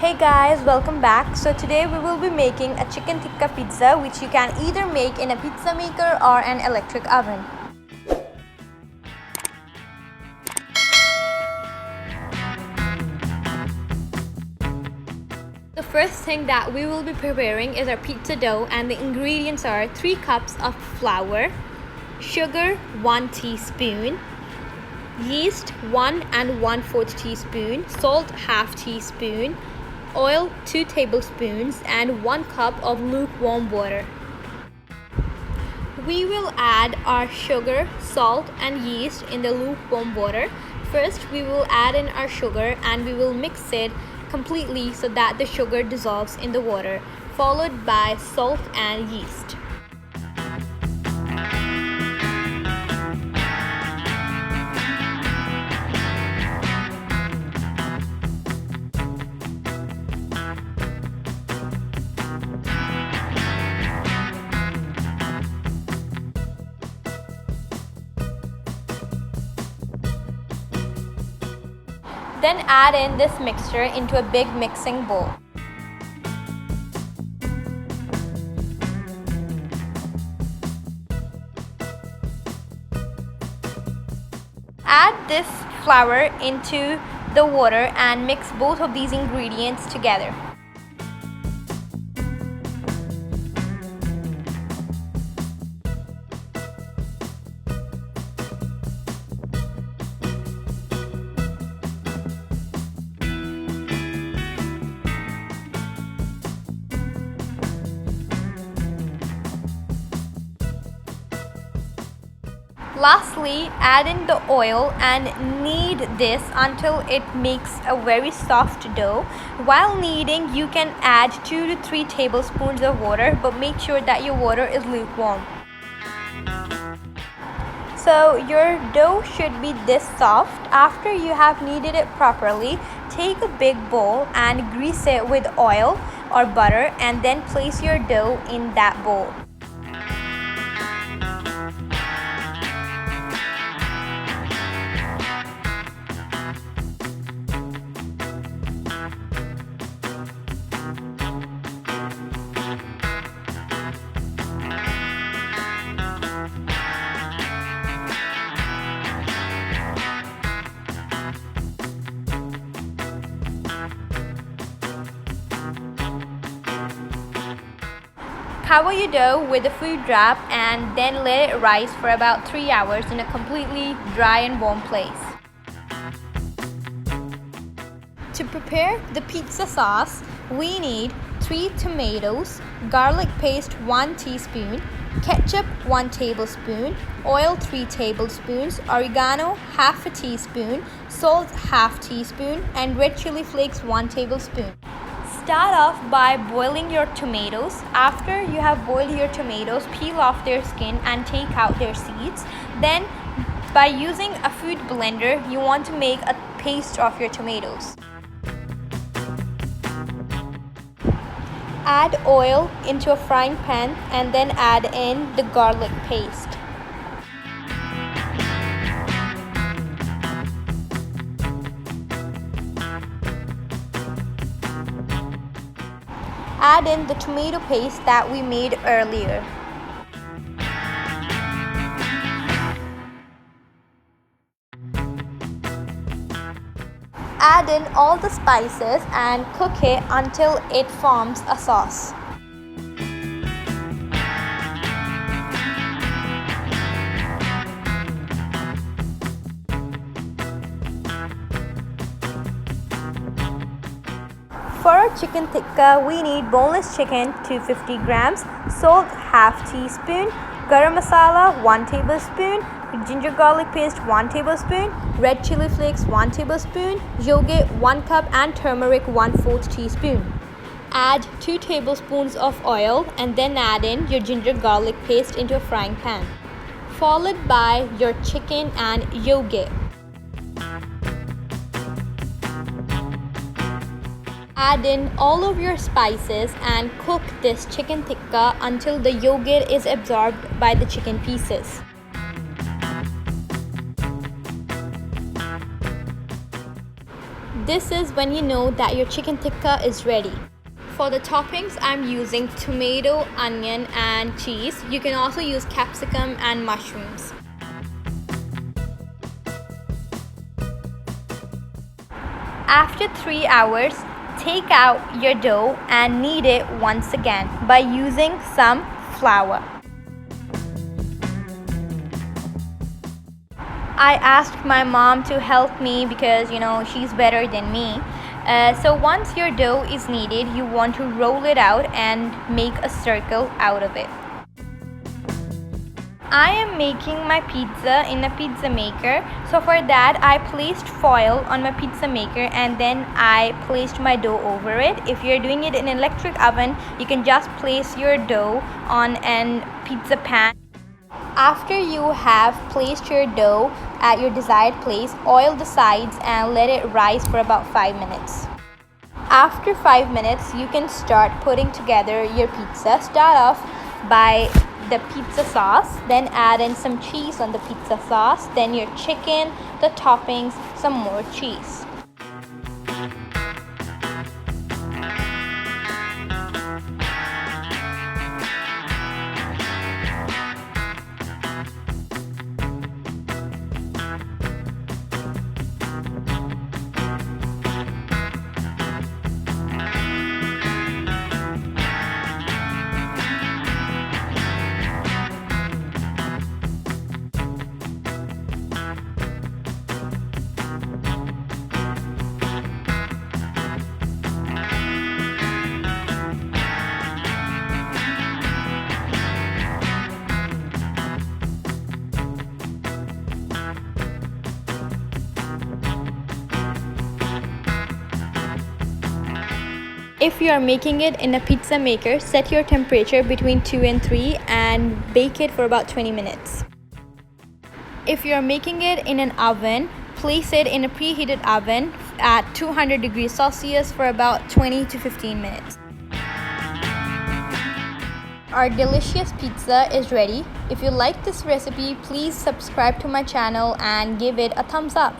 Hey guys, welcome back. So today we will be making a chicken tikka pizza, which you can either make in a pizza maker or an electric oven. The first thing that we will be preparing is our pizza dough, and the ingredients are 3 cups of flour, sugar 1 teaspoon, yeast 1 1/4 teaspoon, salt half teaspoon, oil 2 tablespoons, and 1 cup of lukewarm water. We will add our sugar, salt, and yeast in the lukewarm water. First, we will add in our sugar and we will mix it completely so that the sugar dissolves in the water, followed by salt and yeast. Then add in this mixture into a big mixing bowl. Add this flour into the water and mix both of these ingredients together. Lastly, add in the oil and knead this until it makes a very soft dough. While kneading, you can add 2 to 3 tablespoons of water, but make sure that your water is lukewarm. So your dough should be this soft. After you have kneaded it properly, take a big bowl and grease it with oil or butter, and then place your dough in that bowl. Cover your dough with a food wrap and then let it rise for about 3 hours in a completely dry and warm place. To prepare the pizza sauce, we need 3 tomatoes, garlic paste 1 teaspoon, ketchup 1 tablespoon, oil 3 tablespoons, oregano half a teaspoon, salt half teaspoon, and red chili flakes 1 tablespoon. Start off by boiling your tomatoes. After you have boiled your tomatoes, peel off their skin and take out their seeds. Then, by using a food blender, you want to make a paste of your tomatoes. Add oil into a frying pan and then add in the garlic paste. Add in the tomato paste that we made earlier. Add in all the spices and cook it until it forms a sauce. For our chicken tikka, we need boneless chicken 250 grams, salt half teaspoon, garam masala 1 tablespoon, ginger garlic paste 1 tablespoon, red chili flakes 1 tablespoon, yogurt 1 cup, and turmeric 1/4 teaspoon. Add 2 tablespoons of oil and then add in your ginger garlic paste into a frying pan, followed by your chicken and yogurt. Add in all of your spices and cook this chicken tikka until the yogurt is absorbed by the chicken pieces. This is when you know that your chicken tikka is ready. For the toppings, I'm using tomato, onion, and cheese. You can also use capsicum and mushrooms. After 3 hours, take out your dough and knead it once again by using some flour. I asked my mom to help me because she's better than me. So once your dough is kneaded, you want to roll it out and make a circle out of it. I am making my pizza in a pizza maker. So for that, I placed foil on my pizza maker and then I placed my dough over it. If you're doing it in an electric oven, you can just place your dough on a pizza pan. After you have placed your dough at your desired place, oil the sides and let it rise for about 5 minutes. After 5 minutes, you can start putting together your pizza. Start off by the pizza sauce, then add in some cheese on the pizza sauce, then your chicken, the toppings, some more cheese. If you are making it in a pizza maker, set your temperature between 2 and 3 and bake it for about 20 minutes. If you are making it in an oven, place it in a preheated oven at 200 degrees Celsius for about 20 to 15 minutes. Our delicious pizza is ready. If you like this recipe, please subscribe to my channel and give it a thumbs up.